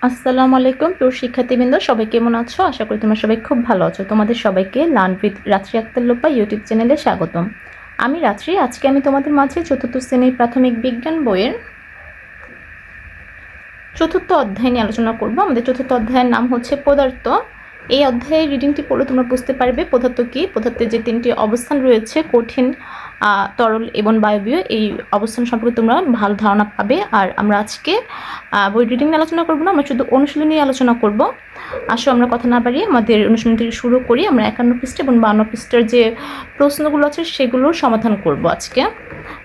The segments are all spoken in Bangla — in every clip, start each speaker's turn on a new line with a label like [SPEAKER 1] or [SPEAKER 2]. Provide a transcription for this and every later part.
[SPEAKER 1] আসসালামু আলাইকুম প্রিয় শিক্ষার্থীবৃন্দ, সবাই কেমন আছো? আশা করি তোমরা সবাই খুব ভালো আছো। তোমাদের সবাইকে লার্ন উইথ রাত্রি আক্তার লোপা ইউটিউব চ্যানেলে স্বাগতম। আমি রাত্রি। আজকে আমি তোমাদের মাঝে চতুর্থ শ্রেণীর প্রাথমিক বিজ্ঞান বইয়ের চতুর্থ অধ্যায় নিয়ে আলোচনা করব। আমাদের চতুর্থ অধ্যায়ের নাম হচ্ছে পদার্থ। এই অধ্যায়ের রিডিংটি পড়লে তোমরা বুঝতে পারবে পদার্থ কী, পদার্থের যে তিনটি অবস্থান রয়েছে কঠিন, তরল এবং বায়বীয়, এই অবস্থান সম্পর্কে তোমরা ভালো ধারণা পাবে। আর আমরা আজকে বই রিডিং নিয়ে আলোচনা করবো না, আমরা শুধু অনুশীলন নিয়ে আলোচনা করব। আসো আমরা কথা না বাড়িয়ে আমাদের অনুশীলনটি শুরু করি। আমরা 51 পৃষ্ঠা এবং 52 পৃষ্ঠার যে প্রশ্নগুলো আছে সেগুলোর সমাধান করব আজকে।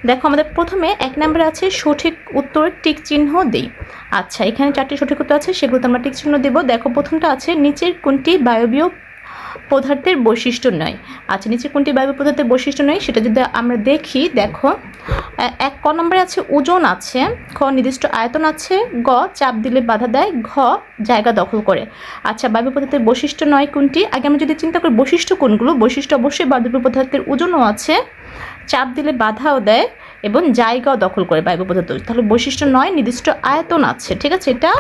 [SPEAKER 1] দেখো, আমাদের প্রথমে 1 নম্বরে আছে সঠিক উত্তর টিক চিহ্ন দেই। আচ্ছা, এখানে 4টি সঠিক উত্তর আছে, সেগুলোতে আমরা টিক চিহ্ন দেবো। দেখো, প্রথমটা আছে নিচের কোনটি বায়বীয় পদার্থের বৈশিষ্ট্য নয়। আচ্ছা, নিচের কোনটি বায়বীয় পদার্থের বৈশিষ্ট্য নয় সেটা যদি আমরা দেখি, দেখো ক নম্বরে আছে ওজন আছে, খ নির্দিষ্ট আয়তন আছে, গ চাপ দিলে বাধা দেয়, ঘ জায়গা দখল করে। আচ্ছা, বায়বীয় পদার্থের বৈশিষ্ট্য নয় কোনটি? আগে আমরা যদি চিন্তা করি বৈশিষ্ট্য কোনগুলো, বৈশিষ্ট্য অবশ্যই বায়বীয় পদার্থের ওজনও আছে, চাপ দিলে বাধাও দেয় এবং জায়গাও দখল করে বায়বীয় পদার্থ। তাহলে বৈশিষ্ট্য নয়, নির্দিষ্ট আয়তন আছে, ঠিক আছে, এটা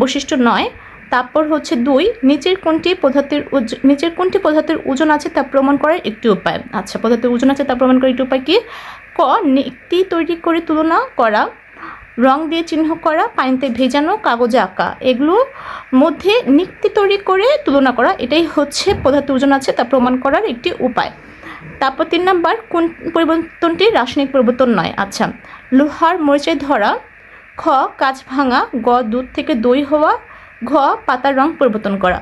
[SPEAKER 1] বৈশিষ্ট্য নয়। তারপর হচ্ছে 2, নিচের কোনটি পদার্থের ওজন আছে তা প্রমাণ করার একটি উপায়। আচ্ছা, পদার্থের ওজন আছে তা প্রমাণ করার একটি উপায় কি? ক নিক্তি তৈরি করে তুলনা করা, রং দিয়ে চিহ্ন করা, পানিতে ভেজানো, কাগজে আঁকা, এগুলোর মধ্যে নিক্তি তৈরি করে তুলনা করা, এটাই হচ্ছে পদার্থের ওজন আছে তা প্রমাণ করার একটি উপায়। তারপর 3 নাম্বার, কোন পরিবর্তনটি রাসায়নিক পরিবর্তন নয়? আচ্ছা, লোহার মরিচায় ধরা, খ কাঁচ ভাঙা, গ দুধ থেকে দই হওয়া, ঘ পাতার রং পরিবর্তন করা।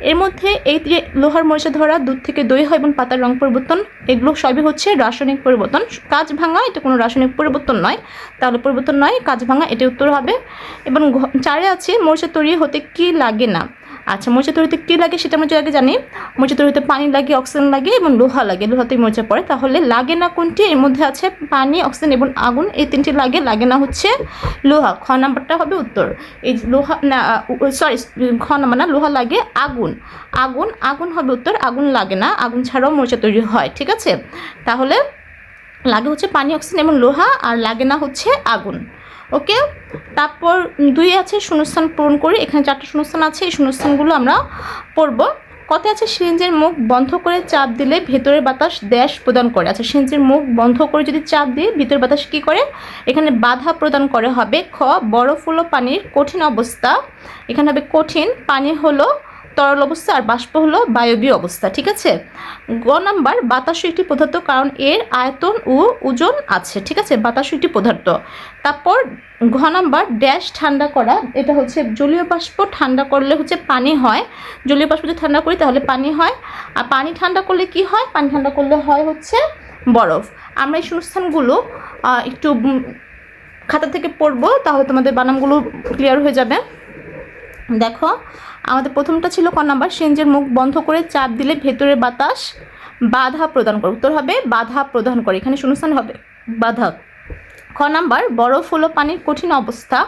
[SPEAKER 1] এর মধ্যে এই যে লোহার মরিচা ধরা, দুধ থেকে দই হয় এবং পাতার রং পরিবর্তন, এগুলো সবই হচ্ছে রাসায়নিক পরিবর্তন। কাঁচ ভাঙা এটা কোনো রাসায়নিক পরিবর্তন নয়, তাহলে পরিবর্তন নয়, কাঁচ ভাঙা এটা উত্তর হবে। এবং 4 আছে মরিচা তৈরি হতে কি লাগে না। আচ্ছা, মরিচা তৈরিতে কী লাগে সেটা আমরা আগে জানি। মরিচা তৈরিতে পানি লাগে, অক্সিজেন লাগে এবং লোহা লাগে, লোহাতেই মরিচা পড়ে। তাহলে লাগে না কোনটি? এর মধ্যে আছে পানি, অক্সিজেন এবং আগুন, এই তিনটি লাগে, লাগে না হচ্ছে লোহা। খ নাম্বারটা হবে উত্তর। এই লোহা না, সরি, খ নাম্বার না, লোহা লাগে, আগুন, আগুন আগুন হবে উত্তর, আগুন লাগে না, আগুন ছাড়াও মরিচা তৈরি হয়, ঠিক আছে। তাহলে লাগে হচ্ছে পানি, অক্সিজেন এবং লোহা, আর লাগে না হচ্ছে আগুন। ওকে। তারপর 2 আছে শূন্যস্থান পূরণ করি। এখানে 4টা শূন্যস্থান আছে, এই শূন্যস্থানগুলো আমরা পড়ব। কত আছে সিরিঞ্জের মুখ বন্ধ করে চাপ দিলে ভেতরের বাতাস ড্যাশ প্রদান করে। আচ্ছা, সিরিঞ্জের মুখ বন্ধ করে যদি চাপ দিয়ে ভিতরের বাতাস কী করে? এখানে বাধা প্রদান করে হবে। খ বরফ হলো পানির কঠিন অবস্থা, এখানে হবে কঠিন, পানি হলো তরল অবস্থা, আর বাষ্প হলো বায়বীয় অবস্থা, ঠিক আছে। গ নাম্বার, বাতাসও একটি পদার্থ কারণ এর আয়তন ও ওজন আছে, ঠিক আছে, বাতাসও একটি পদার্থ। তারপর ঘ নাম্বার, ড্যাশ ঠান্ডা করা, এটা হচ্ছে জলীয় বাষ্প ঠান্ডা করলে হচ্ছে পানি হয়, জলীয় বাষ্প যদি ঠান্ডা করি তাহলে পানি হয়, আর পানি ঠান্ডা করলে কি হয়? পানি ঠান্ডা করলে হয় হচ্ছে বরফ। আমরা এই সংস্থানগুলো একটু খাতা থেকে পড়বো, তাহলে তোমাদের বানানগুলো ক্লিয়ার হয়ে যাবে। দেখো, আমাদের প্রথমটা ছিল ক নাম্বার, সিরিঞ্জের মুখ বন্ধ করে চাপ দিলে ভেতরের বাতাস বাধা প্রদান করে, উত্তর হবে বাধা প্রদান করে, এখানে শূন্যস্থান হবে বাধা। খ নাম্বার, বরফ হলো পানির কঠিন অবস্থা।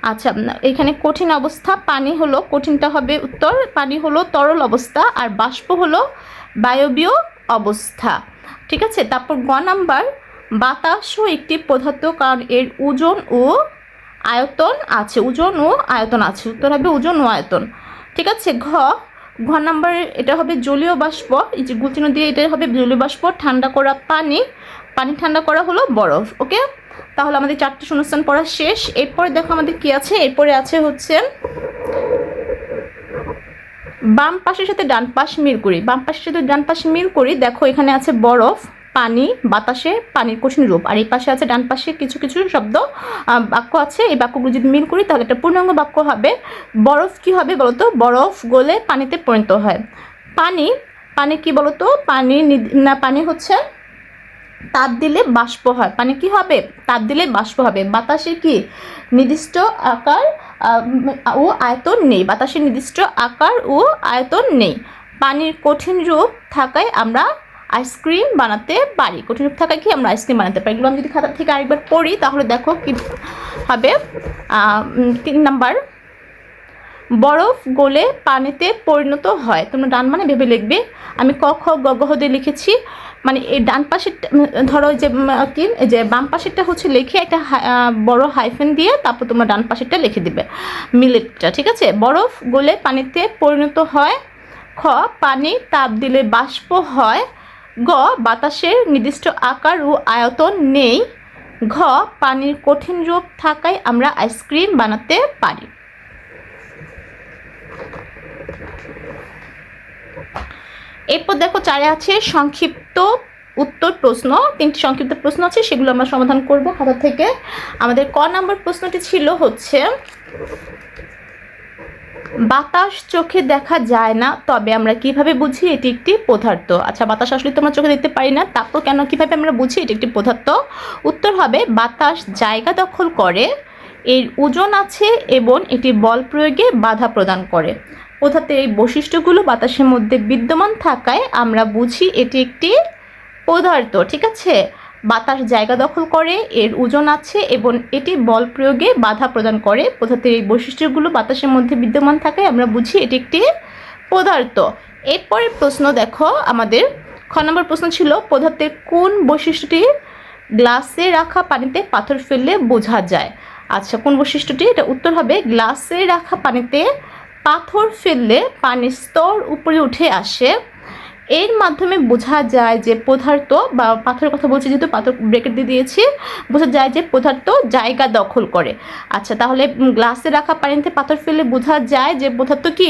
[SPEAKER 1] আচ্ছা, এখানে কঠিন অবস্থা, পানি হলো, কঠিনটা হবে উত্তর, পানি হলো তরল অবস্থা, আর বাষ্প হলো বায়বীয় অবস্থা, ঠিক আছে। তারপর গ নাম্বার, বাতাসও একটি পদার্থ কারণ এর ওজন ও আয়তন আছে, ওজন ও আয়তন আছে, উত্তর হবে ওজন ও আয়তন, ঠিক আছে। ঘ নাম্বার, এটা হবে জলীয় বাষ্প, এই যে গুচিহ্ন দিয়ে এটা হবে জলীয় বাষ্প, ঠান্ডা করা পানি, পানি ঠান্ডা করা হলো বরফ। ওকে, তাহলে আমাদের 4টি শূন্যস্থান পড়া শেষ। এরপরে দেখো আমাদের কি আছে, এরপরে আছে হচ্ছে বাম পাশের সাথে ডান পাশ মিল করি। বাম পাশের সাথে ডান পাশ মিল করি, দেখো এখানে আছে বরফ, পানি, বাতাসে পানির কঠিন রূপ, আর এই পাশে আছে ডান পাশে কিছু কিছু শব্দ বাক্য আছে। এই বাক্যগুলো যদি মিল করি তাহলে একটা পূর্ণাঙ্গ বাক্য হবে। বরফ কি হবে বলতো? বরফ গলে পানিতে পরিণত হয়। পানি, পানি কি বলতো? পানি না, পানি হচ্ছে তাপ দিলে বাষ্প হয়, পানি কি হবে? তাপ দিলে বাষ্প হবে। বাতাসের কি নির্দিষ্ট আকার ও আয়তন নেই, বাতাসের নির্দিষ্ট আকার ও আয়তন নেই। পানির কঠিন রূপ থাকায় আমরা আইসক্রিম বানাতে পারি, কঠিন রূপ থাকায় কি আমরা আইসক্রিম বানাতে পারি। এগুলো আমি যদি খাতা থেকে আরেকবার পড়ি তাহলে দেখো কি হবে। 3 নাম্বার, বরফ গলে পানিতে পরিণত হয়। তোমরা ডান মানে ভেবে লিখবে। আমি ক খ গ ঘ দিয়ে লিখেছি, মানে এই ডান পাশের ধরো যে কি এই যে বাম পাশেরটা হচ্ছে লিখে একটা বড় হাইফেন দিয়ে তারপর তোমরা ডান পাশেরটা লিখে দিবে মিলেটটা, ঠিক আছে। বরফ গলে পানিতে পরিণত হয়। খ পানি তাপ দিলে বাষ্প হয়। গ বাতাসের নির্দিষ্ট আকার ও আয়তন নেই। ঘ পানির কঠিন রূপ থাকায় আমরা আইসক্রিম বানাতে পারি। এরপর দেখো 4 আছে সংক্ষিপ্ত উত্তর প্রশ্ন। 3টি সংক্ষিপ্ত প্রশ্ন আছে, সেগুলো আমরা সমাধান করব খাতা থেকে। আমাদের ক নাম্বার প্রশ্নটি ছিল হচ্ছে বাতাস চোখে দেখা যায় না, তবে আমরা কিভাবে বুঝি এটি একটি পদার্থ। আচ্ছা, বাতাস আসলে তোমরা চোখে দেখতে পারি না, তারপর কেন কিভাবে আমরা বুঝি এটি একটি পদার্থ? উত্তর হবে বাতাস জায়গা দখল করে, এর ওজন আছে এবং এটি বল প্রয়োগে বাধা প্রদান করে। পদার্থের এই বৈশিষ্ট্যগুলো বাতাসের মধ্যে বিদ্যমান থাকায় আমরা বুঝি এটি একটি পদার্থ, ঠিক আছে। বাতাস জায়গা দখল করে, এর ওজন আছে এবং এটি বল প্রয়োগে বাধা প্রদান করে। পদার্থের এই বৈশিষ্ট্যগুলো বাতাসের মধ্যে বিদ্যমান থাকায় আমরা বুঝি এটি একটি পদার্থ। এরপরের প্রশ্ন দেখো, আমাদের খ নম্বর প্রশ্ন ছিল পদার্থের কোন বৈশিষ্ট্যটি গ্লাসে রাখা পানিতে পাথর ফেললে বোঝা যায়। আচ্ছা, কোন বৈশিষ্ট্যটি? এটা উত্তর হবে গ্লাসে রাখা পানিতে পাথর ফেললে পানির স্তর উপরে উঠে আসে। এর মাধ্যমে বোঝা যায় যে পদার্থ, বা পাথরের কথা বলছি যেহেতু পাথর ব্রেকেট দিয়ে দিয়েছি, বোঝা যায় যে পদার্থ জায়গা দখল করে। আচ্ছা, তাহলে গ্লাসে রাখা পানিতে পাথর ফেললে বোঝা যায় যে পদার্থ কি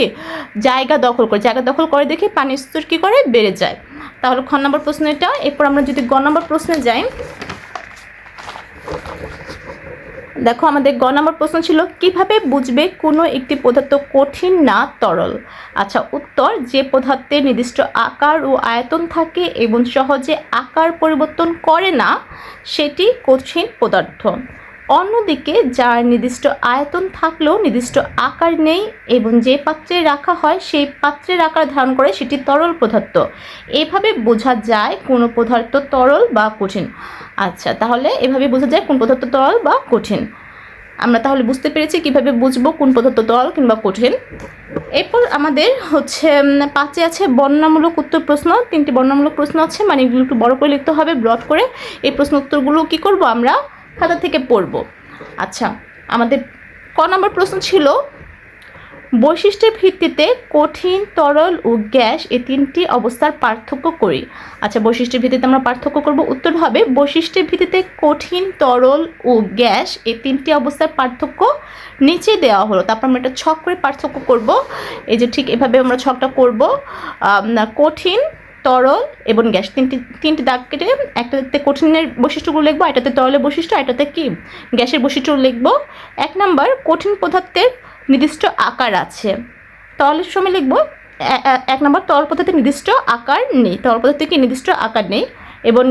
[SPEAKER 1] জায়গা দখল করে। জায়গা দখল করে দেখে পানির স্তর কী করে বেড়ে যায়। তাহলে খ নম্বর প্রশ্ন এটা। এরপর আমরা যদি গ নম্বর প্রশ্নে যাই, দেখো আমাদের গ নম্বর প্রশ্ন ছিল কিভাবে বুঝবে কোনো একটি পদার্থ কঠিন না তরল। আচ্ছা, উত্তর যে পদার্থের নির্দিষ্ট আকার ও আয়তন থাকে এবং সহজে আকার পরিবর্তন করে না সেটি কঠিন পদার্থ। অন্যদিকে যার নির্দিষ্ট আয়তন থাকলেও নির্দিষ্ট আকার নেই এবং যে পাত্রে রাখা হয় সেই পাত্রের আকার ধারণ করে সেটি তরল পদার্থ। এভাবে বোঝা যায় কোনো পদার্থ তরল বা কঠিন। আচ্ছা, তাহলে এভাবে বোঝা যায় কোন পদার্থ তরল বা কঠিন। আমরা তাহলে বুঝতে পেরেছি কিভাবে বুঝবো কোন পদার্থ তরল কিংবা কঠিন। এরপর আমাদের হচ্ছে 5 আছে বর্ণনামূলক উত্তর প্রশ্ন। 3টি বর্ণনামূলক প্রশ্ন আছে, মানে এগুলো একটু বড় করে লিখতে হবে, ব্রড করে। এই প্রশ্ন উত্তরগুলো কি করব আমরা খাতা থেকে পড়ব। আচ্ছা, আমাদের ক নম্বর প্রশ্ন ছিল বৈশিষ্ট্যের ভিত্তিতে কঠিন, তরল ও গ্যাস এই 3টি অবস্থার পার্থক্য করি। আচ্ছা, বৈশিষ্ট্যের ভিত্তিতে আমরা পার্থক্য করব। উত্তর হবে বৈশিষ্ট্যের ভিত্তিতে কঠিন, তরল ও গ্যাস এই 3টি অবস্থার পার্থক্য নিচে দেওয়া হলো। তারপর আমরা একটা ছক করে পার্থক্য করব। এই যে ঠিক এভাবে আমরা ছকটা করব। কঠিন, তরল এবং গ্যাস, তিনটি দাগ কেটে একটাতে কঠিনের বৈশিষ্ট্যগুলো লিখবো, এটাতে তরলের বৈশিষ্ট্য, এটাতে কি গ্যাসের বৈশিষ্ট্য লিখবো। 1 নম্বর কঠিন পদার্থের নির্দিষ্ট আকার আছে। তরলের সময় লিখবো 1 নম্বর তরল পদার্থের নির্দিষ্ট আকার নেই। তরল পদার্থের কি নির্দিষ্ট আকার নেই এবং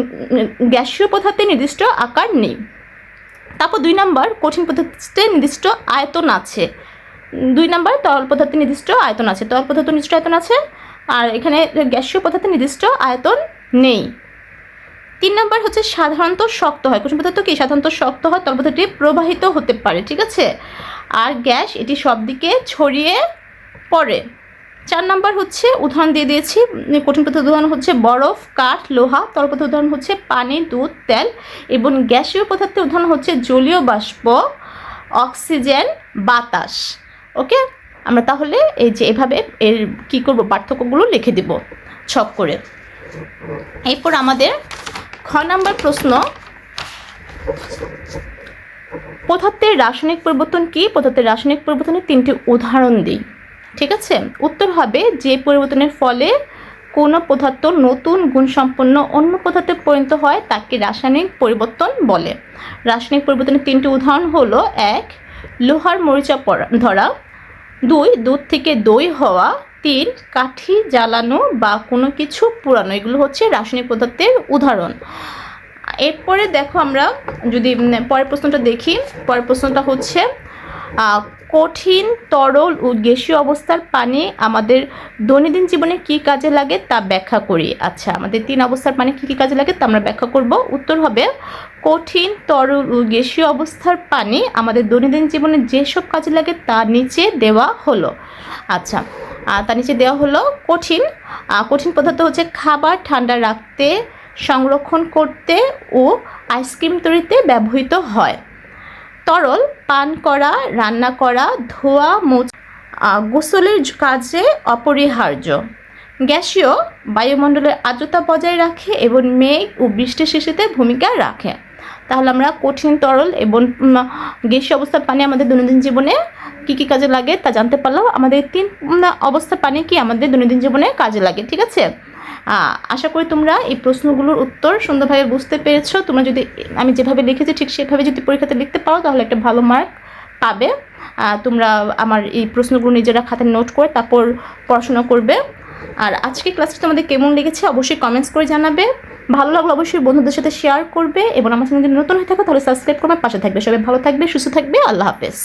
[SPEAKER 1] গ্যাসীয় পদার্থের নির্দিষ্ট আকার নেই। তারপর 2 নম্বর কঠিন পদার্থের নির্দিষ্ট আয়তন আছে। 2 নম্বর তরল পদার্থের নির্দিষ্ট আয়তন আছে। তরল পদার্থের নির্দিষ্ট আয়তন আছে, আর এখানে গ্যাসীয় পদার্থের নির্দিষ্ট আয়তন নেই। 3 নম্বর হচ্ছে সাধারণত শক্ত হয়। কঠিন পদার্থ কি সাধারণত শক্ত হয়, তরল পদার্থটি প্রবাহিত হতে পারে, ঠিক আছে। আর গ্যাস এটি সব দিকে ছড়িয়ে পড়ে। 4 নম্বর হচ্ছে উদাহরণ দিয়ে দিয়েছি। কঠিন পদার্থের উদাহরণ হচ্ছে বরফ, কাঠ, লোহা। তরল পদার্থের উদাহরণ হচ্ছে পানি, দুধ, তেল। এবং গ্যাসীয় পদার্থের উদাহরণ হচ্ছে জলীয় বাষ্প, অক্সিজেন, বাতাস। ওকে, আমরা তাহলে এই যে এভাবে এর কী করব পার্থক্যগুলো লিখে দিব ছক করে। এরপর আমাদের খ নম্বর প্রশ্ন পদার্থের রাসায়নিক পরিবর্তন কি। পদার্থের রাসায়নিক পরিবর্তনের 3টি উদাহরণ দিই, ঠিক আছে। উত্তর হবে যে পরিবর্তনের ফলে কোনো পদার্থ নতুন গুণসম্পন্ন অন্য পদার্থে পরিণত হয় তাকে রাসায়নিক পরিবর্তন বলে। রাসায়নিক পরিবর্তনের 3টি উদাহরণ হলো 1 লোহার মরিচা ধরা, 2 দুধ থেকে দই হওয়া, 3 কাঠি জ্বালানো বা কোনো কিছু পোড়ানো। এগুলো হচ্ছে রাসায়নিক পদার্থের উদাহরণ। এরপরে দেখো আমরা যদি পরের প্রশ্নটা দেখি, পরের প্রশ্নটা হচ্ছে কঠিন, তরল ও গ্যাসীয় অবস্থার পানি আমাদের দৈনন্দিন জীবনে কী কাজে লাগে তা ব্যাখ্যা করি। আচ্ছা, আমাদের 3 অবস্থার পানি কী কী কাজে লাগে তা আমরা ব্যাখ্যা করব। উত্তর হবে কঠিন, তরল ও গ্যাসীয় অবস্থার পানি আমাদের দৈনন্দিন জীবনে যেসব কাজে লাগে তা নিচে দেওয়া হলো। আচ্ছা, তার নিচে দেওয়া হলো কঠিন পদার্থ হচ্ছে খাবার ঠান্ডা রাখতে, সংরক্ষণ করতে ও আইসক্রিম তৈরিতে ব্যবহৃত হয়। তরল পান করা, রান্না করা, ধোয়া, গোসলের কাজে অপরিহার্য। গ্যাসীয় বায়ুমণ্ডলের আর্দ্রতা বজায় রাখে এবং মেঘ ও বৃষ্টি সৃষ্টিতে ভূমিকা রাখে। তাহলে আমরা কঠিন, তরল এবং গ্যাসীয় অবস্থার পানি আমাদের দৈনন্দিন জীবনে কী কী কাজে লাগে তা জানতে পারলাম। আমাদের 3 অবস্থার পানি কি আমাদের দৈনন্দিন জীবনে কাজে লাগে, ঠিক আছে? আশা করি তোমরা এই প্রশ্নগুলোর উত্তর সুন্দরভাবে বুঝতে পেরেছো। তোমরা যদি আমি যেভাবে লিখেছি ঠিক সেভাবে যদি পরীক্ষাতে লিখতে পারো তাহলে একটা ভালো মার্ক পাবে। তোমরা আমার এই প্রশ্নগুলো নিজেরা খাতায় নোট করে তারপর পড়াশোনা করবে। আর আজকে ক্লাসটা তোমাদের কেমন লেগেছে অবশ্যই কমেন্টস করে জানাবে। ভালো লাগলে অবশ্যই বন্ধুদের সাথে শেয়ার করবে এবং আমার চ্যানেল যদি নতুন হয়ে থাকো তাহলে সাবস্ক্রাইব করবে, পাশে থাকবে। সবাই ভালো থাকবে, সুস্থ থাকবে। আল্লাহ হাফেজ।